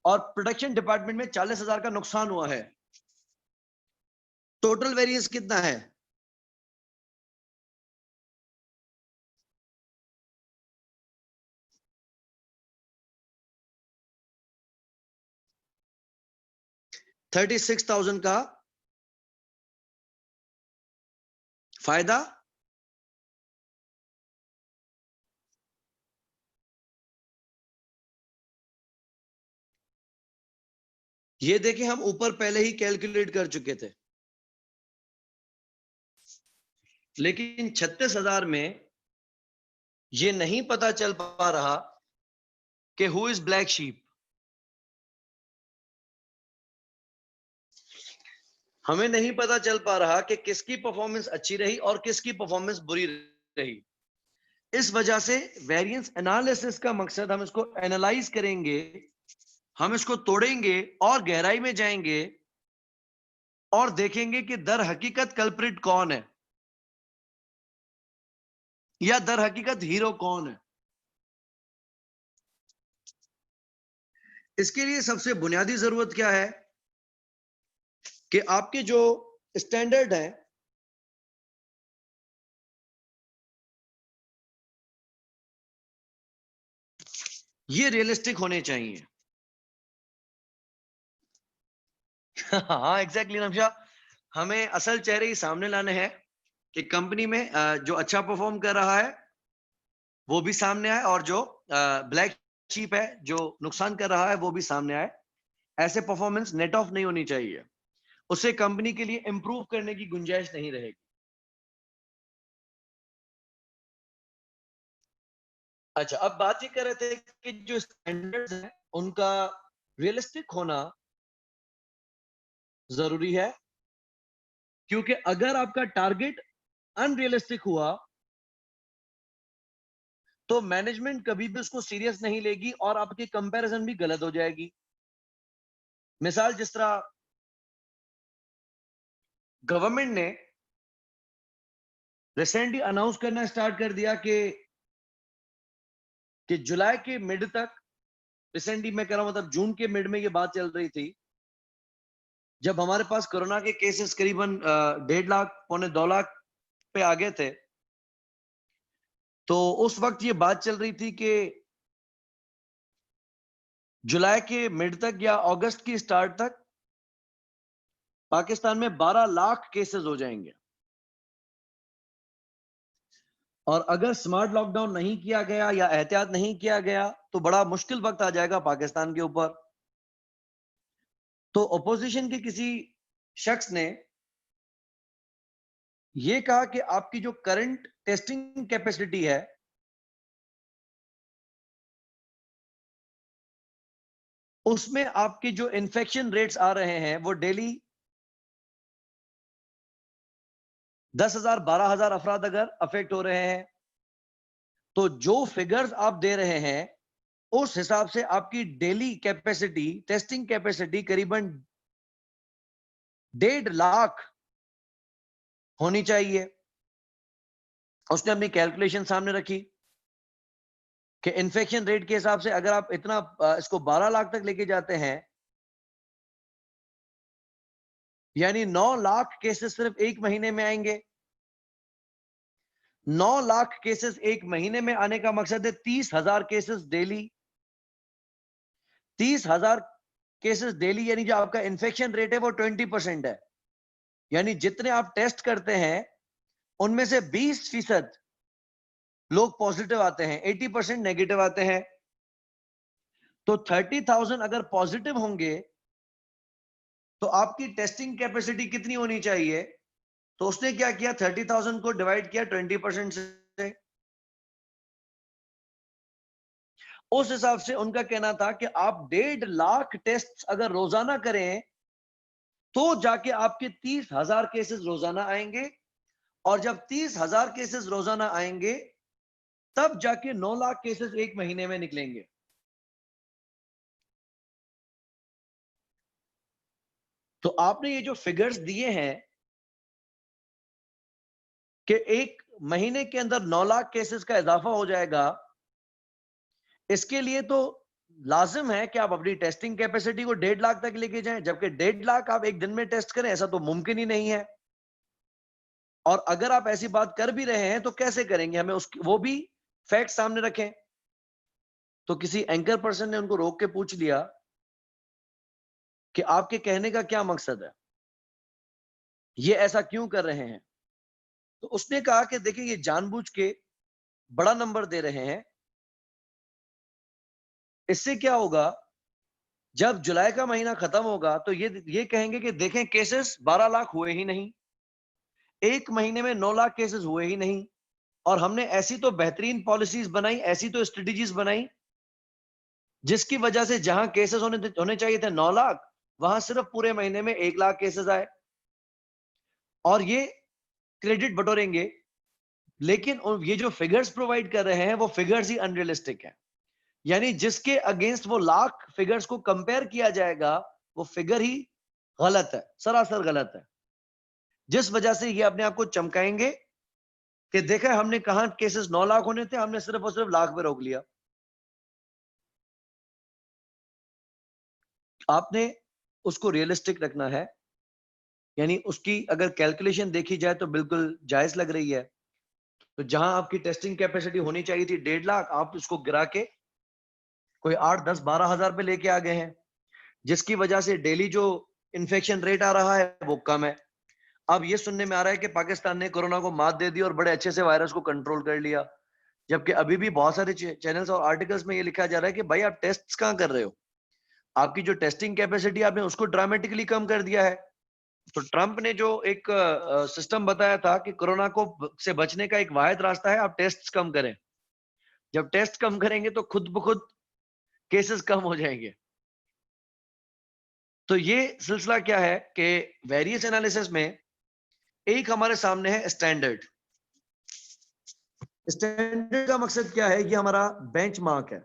Speaker 1: और प्रोडक्शन डिपार्टमेंट में 40,000 का नुकसान हुआ है। टोटल वेरिएंस कितना है? $36,000 का फायदा, ये देखिए हम ऊपर पहले ही कैलकुलेट कर चुके थे। लेकिन 36,000 में ये नहीं पता चल पा रहा कि हु इज ब्लैक शीप। हमें नहीं पता चल पा रहा कि किसकी परफॉर्मेंस अच्छी रही और किसकी परफॉर्मेंस बुरी रही। इस वजह से वेरिएंस एनालिसिस का मकसद, हम इसको एनालाइज करेंगे, हम इसको तोड़ेंगे और गहराई में जाएंगे और देखेंगे कि दर हकीकत कल्प्रिट कौन है, या दर हकीकत हीरो कौन है। इसके लिए सबसे बुनियादी जरूरत क्या है कि आपके जो स्टैंडर्ड है, ये रियलिस्टिक होने चाहिए। हाँ एग्जैक्टली नक्शा। हमें असल चेहरे ही सामने लाने हैं कि कंपनी में जो अच्छा परफॉर्म कर रहा है वो भी सामने आए, और जो ब्लैक शीप है जो नुकसान कर रहा है वो भी सामने आए। ऐसे परफॉर्मेंस नेट ऑफ नहीं होनी चाहिए, उससे कंपनी के लिए इंप्रूव करने की गुंजाइश नहीं रहेगी। अच्छा, अब बात ये कर रहे थे कि जो स्टैंडर्ड्स हैं उनका रियलिस्टिक होना जरूरी है, क्योंकि अगर आपका टारगेट अनरियलिस्टिक हुआ तो मैनेजमेंट कभी भी उसको सीरियस नहीं लेगी और आपकी कंपैरिजन भी गलत हो जाएगी। मिसाल, जिस तरह गवर्नमेंट ने रिसेंटली अनाउंस करना स्टार्ट कर दिया कि जुलाई के मिड तक, रिसेंटली मैं कह रहा हूं मतलब जून के मिड में ये बात चल रही थी, जब हमारे पास कोरोना के केसेस करीबन 1.5 लाख पौने 2 लाख पे आ गए थे, तो उस वक्त ये बात चल रही थी कि जुलाई के मिड तक या अगस्त की स्टार्ट तक पाकिस्तान में 12 लाख केसेस हो जाएंगे। और अगर स्मार्ट लॉकडाउन नहीं किया गया या एहतियात नहीं किया गया तो बड़ा मुश्किल वक्त आ जाएगा पाकिस्तान के ऊपर। तो ओपोजिशन के किसी शख्स ने यह कहा कि आपकी जो करंट टेस्टिंग कैपेसिटी है उसमें आपके जो इन्फेक्शन रेट्स आ रहे हैं वो डेली 10,000 12,000 अफराद अगर अफेक्ट हो रहे हैं, तो जो फिगर्स आप दे रहे हैं उस हिसाब से आपकी डेली कैपेसिटी, टेस्टिंग कैपेसिटी करीबन 1.5 लाख होनी चाहिए। उसने अपनी कैलकुलेशन सामने रखी कि इन्फेक्शन रेट के हिसाब से अगर आप इतना इसको 12 लाख तक लेके जाते हैं, यानी 9 लाख केसेस सिर्फ एक महीने में आएंगे। 9 लाख केसेस एक महीने में आने का मकसद है 30,000 केसेस डेली। 30,000 केसेस डेली यानी जो आपका इन्फेक्शन रेट है वो 20% है, यानी जितने आप टेस्ट करते हैं उनमें से 20% लोग पॉजिटिव आते हैं, 80% नेगेटिव आते हैं। तो 30,000 अगर पॉजिटिव होंगे तो आपकी टेस्टिंग कैपेसिटी कितनी होनी चाहिए? तो उसने क्या किया, 30,000 को डिवाइड किया 20% से। उस हिसाब से उनका कहना था कि आप 1.5 लाख टेस्ट अगर रोजाना करें तो जाके आपके 30,000 केसेस रोजाना आएंगे, और जब 30,000 केसेस रोजाना आएंगे तब जाके 9 लाख केसेस एक महीने में निकलेंगे। तो आपने ये जो फिगर्स दिए हैं कि एक महीने के अंदर 9 लाख केसेस का इजाफा हो जाएगा, इसके लिए तो लाजिम है कि आप अपनी टेस्टिंग कैपेसिटी को 1.5 लाख तक लेके जाएं, जबकि 1.5 लाख आप एक दिन में टेस्ट करें ऐसा तो मुमकिन ही नहीं है। और अगर आप ऐसी बात कर भी रहे हैं तो कैसे करेंगे, हमें उसकी वो भी फैक्ट सामने रखें। तो किसी एंकर पर्सन ने उनको रोक के पूछ लिया कि आपके कहने का क्या मकसद है, ये ऐसा क्यों कर रहे हैं? तो उसने कहा कि देखिए, ये जानबूझ के बड़ा नंबर दे रहे हैं। इससे क्या होगा, जब जुलाई का महीना खत्म होगा तो ये कहेंगे कि देखें केसेस 12 लाख हुए ही नहीं, एक महीने में 9 लाख केसेस हुए ही नहीं। और हमने ऐसी तो बेहतरीन पॉलिसीज बनाई, ऐसी तो स्ट्रेटेजीज बनाई जिसकी वजह से जहां केसेस होने चाहिए थे 9 लाख, वहां सिर्फ पूरे महीने में 1 लाख केसेस आए। और ये क्रेडिट बटोरेंगे, लेकिन ये जो फिगर्स प्रोवाइड कर रहे हैं वो फिगर्स ही अनरियलिस्टिक है। यानी जिसके अगेंस्ट वो लाख फिगर्स को कंपेयर किया जाएगा वो फिगर ही गलत है, सरासर गलत है। जिस वजह से ये अपने आप को चमकाएंगे कि देखा हमने कहा केसेस 9 लाख होने थे, हमने सिर्फ और सिर्फ लाख पे रोक लिया। आपने उसको रियलिस्टिक रखना है, यानी उसकी अगर कैलकुलेशन देखी जाए तो बिल्कुल जायज लग रही है। तो जहां आपकी टेस्टिंग कैपेसिटी होनी चाहिए थी 1.5 लाख, आप उसको गिरा के कोई 8 10 12 हजार पे लेके आ गए हैं, जिसकी वजह से डेली जो इन्फेक्शन रेट आ रहा है वो कम है। अब ये सुनने में आ रहा है कि पाकिस्तान ने कोरोना को मात दे दी और बड़े अच्छे से वायरस को कंट्रोल कर लिया, जबकि अभी भी बहुत सारे चैनल्स और आर्टिकल्स में ये लिखा जा रहा है कि भाई आप टेस्ट कहाँ कर रहे हो, आपकी जो टेस्टिंग कैपेसिटी आपने उसको ड्रामेटिकली कम कर दिया है। तो ट्रंप ने जो एक सिस्टम बताया था कि कोरोना को से बचने का एक वाहिद रास्ता है आप टेस्ट कम करें, जब टेस्ट कम करेंगे तो खुद ब खुद केसेस कम हो जाएंगे। तो ये सिलसिला क्या है कि वेरियस एनालिसिस में एक हमारे सामने है स्टैंडर्ड। स्टैंडर्ड का मकसद क्या है? ये हमारा बेंचमार्क है।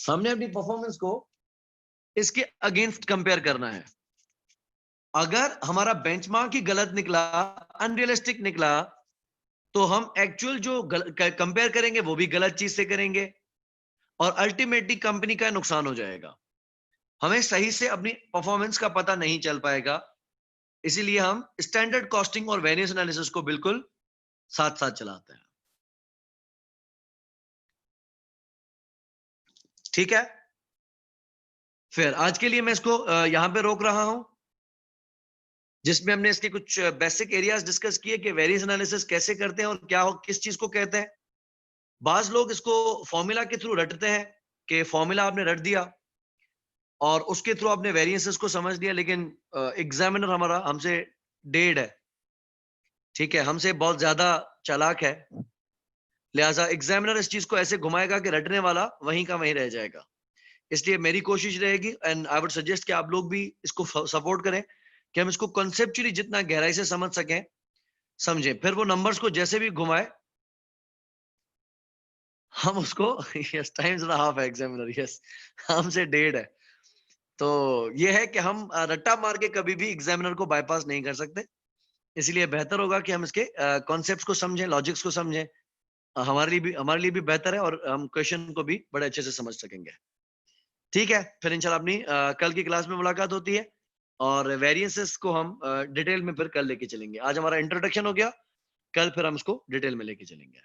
Speaker 1: हमने अपनी परफॉर्मेंस को इसके अगेंस्ट कंपेयर करना है। अगर हमारा बेंचमार्क ही गलत निकला, अनरियलिस्टिक निकला, तो हम एक्चुअल जो कंपेयर करेंगे वो भी गलत चीज से करेंगे और अल्टीमेटली कंपनी का नुकसान हो जाएगा। हमें सही से अपनी परफॉर्मेंस का पता नहीं चल पाएगा। इसीलिए हम स्टैंडर्ड कॉस्टिंग और वेरिएंस एनालिसिस को बिल्कुल साथ साथ चलाते हैं। ठीक है, फिर आज के लिए मैं इसको यहां पे रोक रहा हूं, जिसमें हमने इसके कुछ बेसिक एरियाज डिस्कस किए कि वेरिएंस एनालिसिस कैसे करते हैं और क्या हो, किस चीज को कहते हैं। बाज लोग इसको फॉर्मूला के थ्रू रटते हैं कि फॉर्मूला आपने रट दिया और उसके थ्रू आपने वेरिएंसेस को समझ लिया, लेकिन एग्जामिनर हमारा हमसे डेढ़ है, ठीक है, हमसे बहुत ज्यादा चालाक है। लिहाजा एग्जामिनर इस चीज को ऐसे घुमाएगा कि रटने वाला वहीं का वहीं रह जाएगा। इसलिए मेरी कोशिश रहेगी एंड आई वुड सजेस्ट कि आप लोग भी इसको सपोर्ट करें कि हम इसको कॉन्सेप्चुअली जितना गहराई से समझ सकें समझें, फिर वो नंबर्स को जैसे भी घुमाए हम उसको यस टाइम्स एंड हाफ है एग्जामिनर, यस हमसे डेढ़ है। तो ये है कि हम रट्टा मार के कभी भी एग्जामिनर को बाईपास नहीं कर सकते। इसलिए बेहतर होगा कि हम इसके कॉन्सेप्ट्स को समझें, लॉजिक्स को समझें। हमारे लिए भी बेहतर है और हम क्वेश्चन को भी बड़े अच्छे से समझ सकेंगे। ठीक है, फिर इंशाल्लाह अपनी कल की क्लास में मुलाकात होती है और वेरिएंसेस को हम डिटेल में फिर कल लेके चलेंगे। आज हमारा इंट्रोडक्शन हो गया, कल फिर हम इसको डिटेल में लेके चलेंगे।